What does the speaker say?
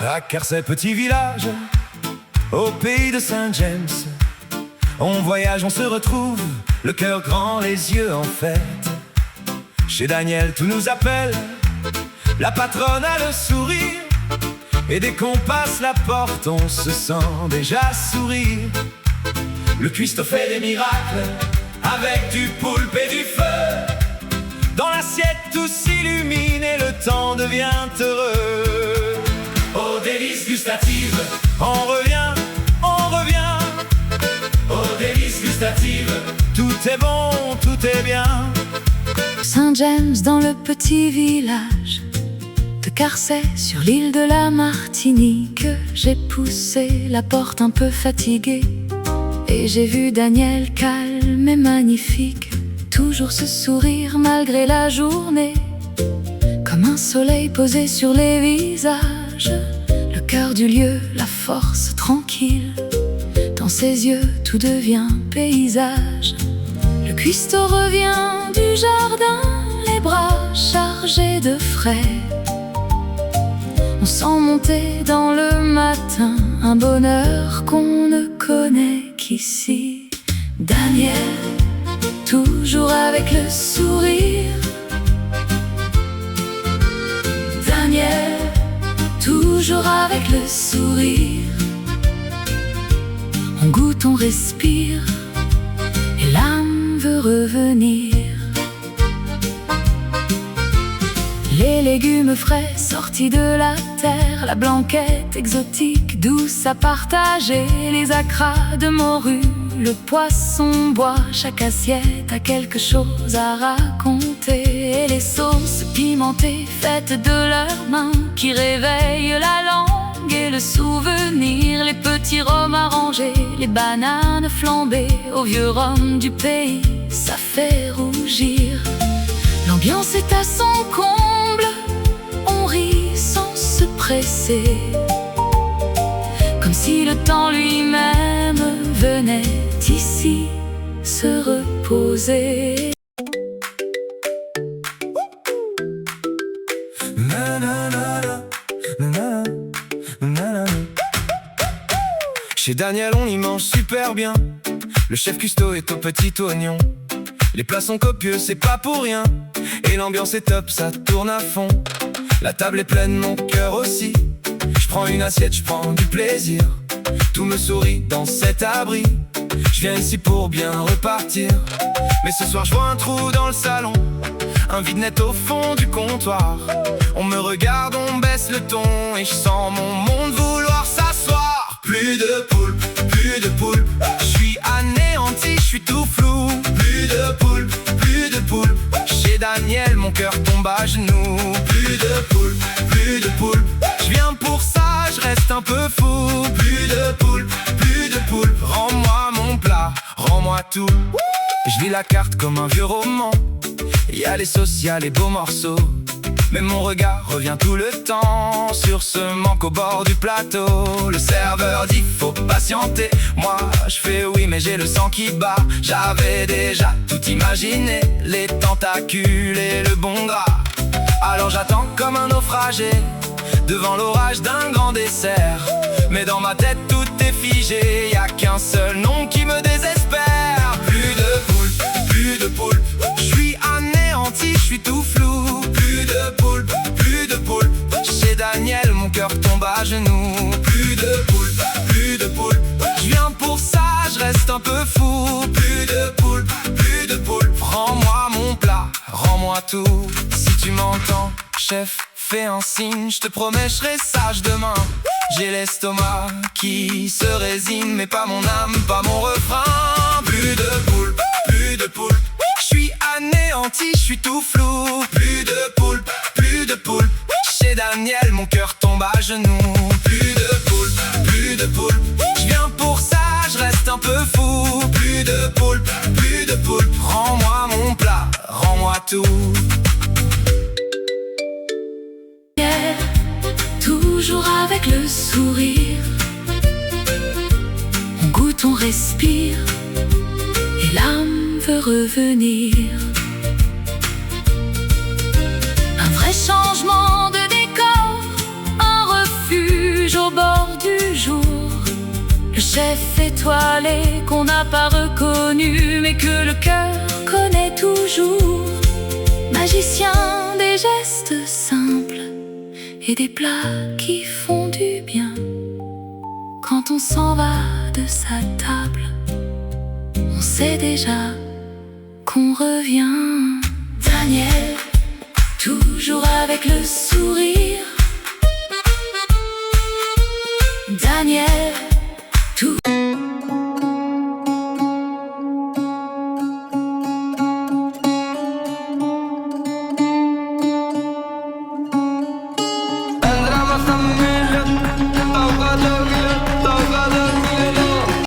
À Carcey, petit village, au pays de Saint-James, on voyage, on se retrouve, le cœur grand, les yeux en fête. Chez Daniel, tout nous appelle, la patronne a le sourire, et dès qu'on passe la porte, on se sent déjà sourire. Le cuistot fait des miracles, avec du poulpe et du feu. Dans l'assiette, tout s'illumine et le temps devient heureux. Aux délices gustatives, on revient, on revient. Aux délices gustatives, tout est bon, tout est bien. Saint-James dans le petit village de Carcey sur l'île de la Martinique, j'ai poussé la porte un peu fatiguée et j'ai vu Daniel calme et magnifique, toujours ce sourire malgré la journée, comme un soleil posé sur les visages, le cœur du lieu, la force tranquille. Dans ses yeux, tout devient paysage. Le cuistot revient du jardin, les bras chargés de frais. On sent monter dans le matin un bonheur qu'on ne connaît qu'ici. Daniel, toujours avec le sourire. Daniel, toujours avec le sourire. On goûte, on respire, et l'âme veut revenir. Les légumes frais sortis de la terre, la blanquette exotique douce à partager, les acras de morue, le poisson bois, chaque assiette a quelque chose à raconter. Et les sauces pimentées faites de leurs mains qui réveillent la langue et le souvenir. Les petits rhums arrangés, les bananes flambées au vieux rhum du pays, ça fait rougir. L'ambiance est à son comble, on rit sans se presser, comme si le temps lui-même venait ici se reposer. Chez Daniel, on y mange super bien. Le chef cuistot est au petit oignon. Les plats sont copieux, c'est pas pour rien. Et l'ambiance est top, ça tourne à fond. La table est pleine, mon cœur aussi. Je prends une assiette, je prends du plaisir. Tout me sourit dans cet abri. Je viens ici pour bien repartir. Mais ce soir je vois un trou dans le salon, un vide net au fond du comptoir. On me regarde, on baisse le ton, et je sens mon monde vouloir s'asseoir. Plus de poulpe, plus de poulpe. Je suis anéanti, je suis tout flou. Plus de poulpe, plus de poulpe. Chez Daniel, mon cœur tombe à genoux. Plus de poulpe, plus de poulpe. Je viens pour ça, je reste un peu fou. Plus de poulpe, plus de poulpe. Rends-moi mon plat, rends-moi tout. Je lis la carte comme un vieux roman. Y a les sauces, y a les beaux morceaux. Mais mon regard revient tout le temps sur ce manque au bord du plateau. Le serveur dit faut patienter. Moi je fais oui mais j'ai le sang qui bat. J'avais déjà tout imaginé, les tentacules et le bon gras. Alors j'attends comme un naufragé devant l'orage d'un grand dessert. Mais dans ma tête tout est figé, y a qu'un seul nom qui me désespère. Plus de poulpe, plus de poulpe. Je suis anéanti, je suis tout flou. Plus de poulpe, plus de poulpe. Chez Daniel, mon cœur tombe à genoux. Plus de poulpe, plus de poulpe. Je viens pour ça, je reste un peu fou. Plus de poulpe, plus de poulpe. Rends-moi mon plat, rends-moi tout. Si tu m'entends, chef, fais un signe, je te promets, je serai sage demain. J'ai l'estomac qui se résigne, mais pas mon âme, pas mon refrain. Plus de poulpe, plus de poulpe. Je suis anéanti, je suis tout flou. Plus de poulpe, plus de poulpe. Chez Daniel, mon cœur tombe à genoux. Plus de poulpe, plus de poulpe. Je viens pour ça, je reste un peu fou. Plus de poulpe, plus de poulpe. Rends-moi mon plat, rends-moi tout. Toujours avec le sourire, on goûte, on respire, et là veut revenir. Un vrai changement de décor, un refuge au bord du jour. Le chef étoilé qu'on n'a pas reconnu, mais que le cœur connaît toujours. Magicien des gestes simples et des plats qui font du bien. Quand on s'en va de sa table, on sait déjà qu'on revient. Daniel, toujours avec le sourire. Daniel, tout